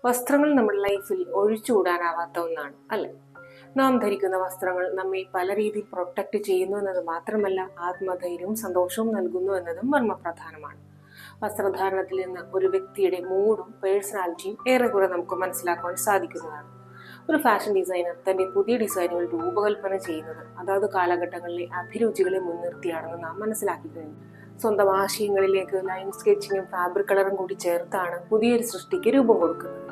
വസ്ത്രങ്ങൾ നമ്മുടെ ലൈഫിൽ ഒഴിച്ചുകൂടാനാവാത്ത ഒന്നാണ് അല്ലേ? നാം ധരിക്കുന്ന വസ്ത്രങ്ങൾ നമ്മെ പല രീതിയിൽ പ്രൊട്ടക്ട് ചെയ്യുന്നു എന്നത് മാത്രമല്ല, ആത്മധൈര്യവും സന്തോഷവും നൽകുന്നു എന്നതും മർമ്മപ്രധാനമാണ്. വസ്ത്രധാരണത്തിൽ നിന്ന് ഒരു വ്യക്തിയുടെ മൂഡും പേഴ്സണാലിറ്റിയും ഏറെക്കുറെ നമുക്ക് മനസ്സിലാക്കാൻ സാധിക്കുന്നതാണ്. ഒരു ഫാഷൻ ഡിസൈനർ തന്റെ പുതിയ ഡിസൈനുകൾ രൂപകൽപ്പന ചെയ്യുന്നത് അതാത് കാലഘട്ടങ്ങളിലെ അഭിരുചികളെ മുൻനിർത്തിയാണെന്ന് നാം മനസ്സിലാക്കി കഴിഞ്ഞു. സ്വന്തം ആശയങ്ങളിലേക്ക് ലൈൻ സ്കെച്ചിങ്ങും ഫാബ്രിക് കളറും കൂടി ചേർത്താണ് പുതിയൊരു സൃഷ്ടിക്ക് രൂപം കൊടുക്കുന്നത്.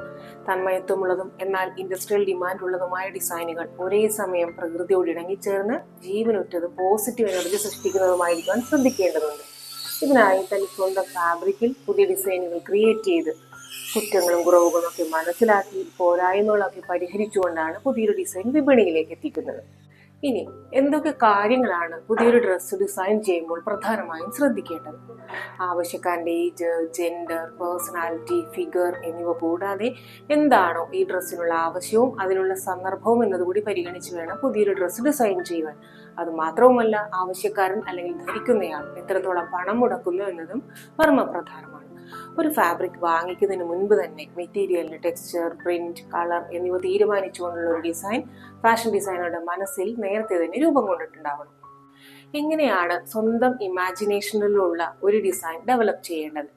തന്മയത്വമുള്ളതും എന്നാൽ ഇൻഡസ്ട്രിയൽ ഡിമാൻഡ് ഉള്ളതുമായ ഡിസൈനുകൾ ഒരേ സമയം പ്രകൃതിയോട് ഇണങ്ങിച്ചേർന്ന് ജീവനൊറ്റതും പോസിറ്റീവ് എനർജി സൃഷ്ടിക്കുന്നതുമായിരിക്കാൻ ശ്രദ്ധിക്കേണ്ടതുണ്ട്. ഇതിനായി തന്റെ സ്വന്തം ഫാബ്രിക്കിൽ പുതിയ ഡിസൈനുകൾ ക്രിയേറ്റ് ചെയ്ത് കുറ്റങ്ങളും കുറവുകളും ഒക്കെ മനസ്സിലാക്കി പോരായ്മകളൊക്കെ പരിഹരിച്ചുകൊണ്ടാണ് പുതിയൊരു ഡിസൈൻ വിപണിയിലേക്ക് എത്തിക്കുന്നത്. ഇനി എന്തൊക്കെ കാര്യങ്ങളാണ് പുതിയൊരു ഡ്രസ്സ് ഡിസൈൻ ചെയ്യുമ്പോൾ പ്രധാനമായും ശ്രദ്ധിക്കേണ്ടത്? ആവശ്യക്കാരൻ്റെ ഏജ്, ജെൻഡർ, പേഴ്സണാലിറ്റി, ഫിഗർ എന്നിവ കൂടാതെ എന്താണോ ഈ ഡ്രസ്സിനുള്ള ആവശ്യവും അതിനുള്ള സന്ദർഭവും എന്നതുകൂടി പരിഗണിച്ച് വേണം പുതിയൊരു ഡ്രസ്സ് ഡിസൈൻ ചെയ്യുവാൻ. അതുമാത്രവുമല്ല, ആവശ്യക്കാരൻ അല്ലെങ്കിൽ ധരിക്കുന്നയാൾ എത്രത്തോളം പണം മുടക്കുന്നു എന്നതും മർമ്മപ്രധാനമാണ്. ഒരു ഫാബ്രിക് വാങ്ങിക്കുന്നതിന് മുൻപ് തന്നെ മെറ്റീരിയലിന്റെ ടെക്സ്ചർ, പ്രിന്റ്, കളർ എന്നിവ തീരുമാനിച്ചുകൊണ്ടുള്ള ഒരു ഡിസൈൻ ഫാഷൻ ഡിസൈനറുടെ മനസ്സിൽ നേരത്തെ തന്നെ രൂപം കൊണ്ടിട്ടുണ്ടാവണം. എങ്ങനെയാണ് സ്വന്തം ഇമാജിനേഷനിലുള്ള ഒരു ഡിസൈൻ ഡെവലപ്പ് ചെയ്യേണ്ടത്?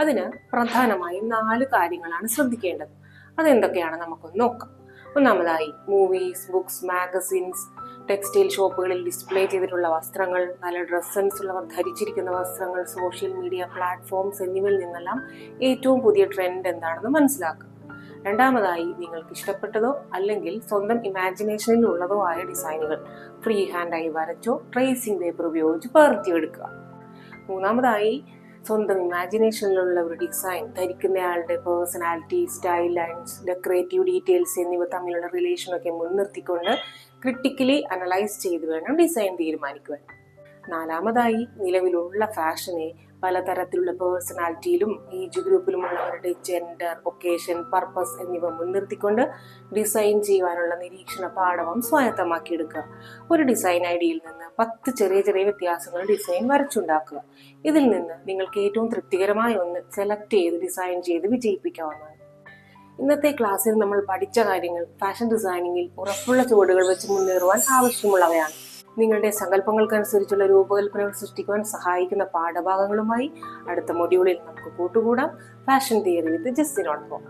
അതിന് പ്രധാനമായും 4 കാര്യങ്ങളാണ് ശ്രദ്ധിക്കേണ്ടത്. അതെന്തൊക്കെയാണ് നമുക്കൊന്ന് നോക്കാം. ഒന്നാമതായി, മൂവീസ്, ബുക്സ്, മാഗസിൻസ്, ടെക്സ്റ്റൈൽ ഷോപ്പുകളിൽ ഡിസ്പ്ലേ ചെയ്തിട്ടുള്ള വസ്ത്രങ്ങൾ, നല്ല ഡ്രസ് സെൻസ് ഉള്ളവർ ധരിച്ചിരിക്കുന്ന വസ്ത്രങ്ങൾ, സോഷ്യൽ മീഡിയ പ്ലാറ്റ്ഫോംസ് എന്നിവയിൽ നിന്നെല്ലാം ഏറ്റവും പുതിയ ട്രെൻഡ് എന്താണെന്ന് മനസ്സിലാക്കുക. രണ്ടാമതായി, നിങ്ങൾക്ക് ഇഷ്ടപ്പെട്ടതോ അല്ലെങ്കിൽ സ്വന്തം ഇമാജിനേഷനിൽ ഉള്ളതോ ആയ ഡിസൈനുകൾ ഫ്രീ ഹാൻഡായി വരച്ചോ ട്രേസിംഗ് പേപ്പർ ഉപയോഗിച്ച് പകർത്തിയെടുക്കുക. മൂന്നാമതായി, സ്വന്തം ഇമാജിനേഷനിലുള്ള ഒരു ഡിസൈൻ ധരിക്കുന്നയാളുടെ personality, style lines, decorative details എന്നിവ തമ്മിലുള്ള റിലേഷനൊക്കെ മുൻനിർത്തിക്കൊണ്ട് ക്രിട്ടിക്കലി അനലൈസ് ചെയ്ത് വേണം ഡിസൈൻ തീരുമാനിക്കുവാൻ. നാലാമതായി, നിലവിലുള്ള ഫാഷനെ പലതരത്തിലുള്ള പേഴ്സണാലിറ്റിയിലും ഏജ് ഗ്രൂപ്പിലുമുള്ളവരുടെ ജെൻഡർ, ഒക്കേഷൻ, പർപ്പസ് എന്നിവ മുൻനിർത്തിക്കൊണ്ട് ഡിസൈൻ ചെയ്യുവാനുള്ള നിരീക്ഷണ പാഠവും സ്വായത്തമാക്കിയെടുക്കുക. ഒരു ഡിസൈൻ ഐഡിയയിൽ നിന്ന് 10 ചെറിയ ചെറിയ വ്യത്യാസങ്ങൾ ഡിസൈൻ വരച്ചുണ്ടാക്കുക. ഇതിൽ നിന്ന് നിങ്ങൾക്ക് ഏറ്റവും തൃപ്തികരമായ ഒന്ന് സെലക്ട് ചെയ്ത് ഡിസൈൻ ചെയ്ത് വിജയിപ്പിക്കാവുന്നതാണ്. ഇന്നത്തെ ക്ലാസ്സിൽ നമ്മൾ പഠിച്ച കാര്യങ്ങൾ ഫാഷൻ ഡിസൈനിങ്ങിൽ ഉറപ്പുള്ള ചുവടുകൾ വെച്ച് മുന്നേറുവാൻ ആവശ്യമുള്ളവയാണ്. നിങ്ങളുടെ സങ്കല്പങ്ങൾക്കനുസരിച്ചുള്ള രൂപകൽപ്പനകൾ സൃഷ്ടിക്കുവാൻ സഹായിക്കുന്ന പാഠഭാഗങ്ങളുമായി അടുത്ത മൊഡ്യൂളിൽ നമുക്ക് കൂട്ടുകൂടാം. Fashion theory with ജസ്റ്റിനോടൊപ്പം.